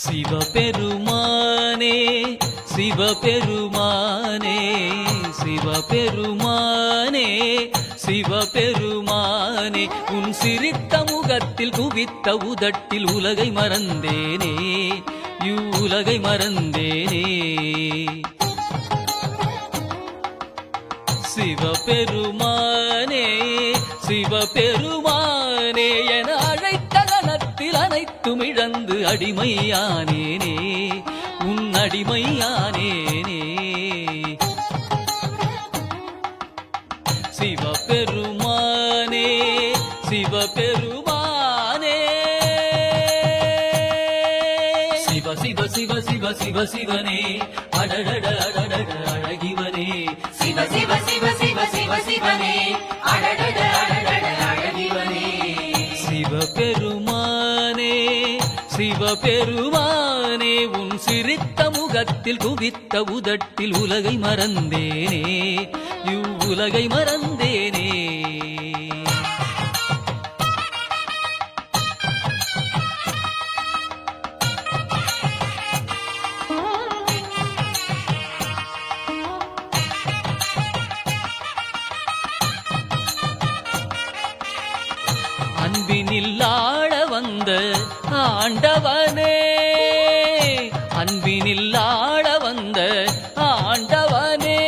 சிவபெருமானே சிவபெருமானே சிவபெருமானே சிவபெருமானே உன் சிரித்த முகத்தில் குவித்த உதட்டில் உலகை மறந்தேனே உலகை மறந்தேனே சிவபெருமானே சிவபெருமானே என அழைத்த கணத்தில் அனைத்தும் இழந்து அடிமையானேனே உன் அடிமையானேனே சிவபெருமானே சிவபெருமானே சிவ சிவ சிவ சிவ சிவ சிவனே அடடட அடடட அழகிவனே சிவ சிவ சிவ சிவ சிவ சிவனே அடடட அடடட அழகிவனே சிவபெருமானே சிவபெருமானே உன் சிரித்த முகத்தில் குவித்த உதட்டில் உலகை மறந்தேனே உலகை மறந்தேனே அன்பினில் ஆள வந்த ஆண்டவனே அன்பினில் ஆள வந்த ஆண்டவனே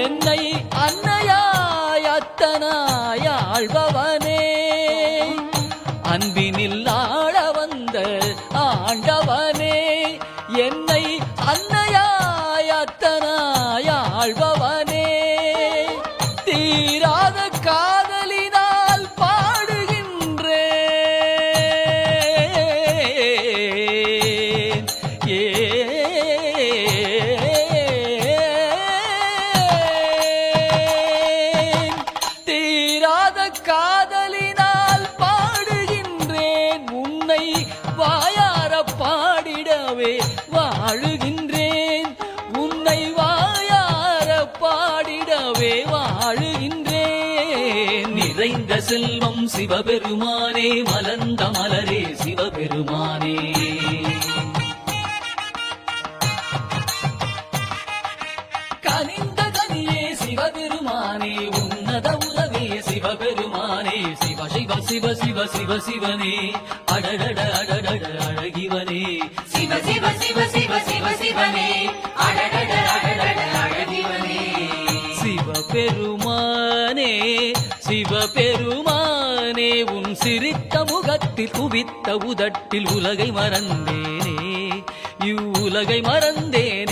என்னை அன்னையாய் அத்தனாய் ஆள்பவனே அன்பினில் ஆள வந்த ஆண்டவனே என்னை அன்னையாய் அத்தனாய் ஆள்பவனே தீராத காதலினால் பாடுகின்றேன் தீராத காதலினால் பாடுகின்றேன் உன்னை வாயார பாடிடவே வாழுகின்றேன் உன்னை வாயார பாடிடவே வாழுகின்றேன் நிறைந்த செல்வம் சிவபெருமானே மலர்ந்த மலரே சிவபெருமானே கனிந்த கனியே சிவபெருமானே உன்னத உறவே சிவபெருமானே சிவ சிவ சிவ சிவ சிவ சிவனே அடடட அடடட அழகிவனே சிவ சிவ சிவ சிவ சிவ சிவனே அடடட அடடட அழகிவனே சிவபெருமானே சிவபெருமானே உன் சிரித்த முகத்தில் குவித்த உதட்டில் உலகை மறந்தேனே உலகை மறந்தேனே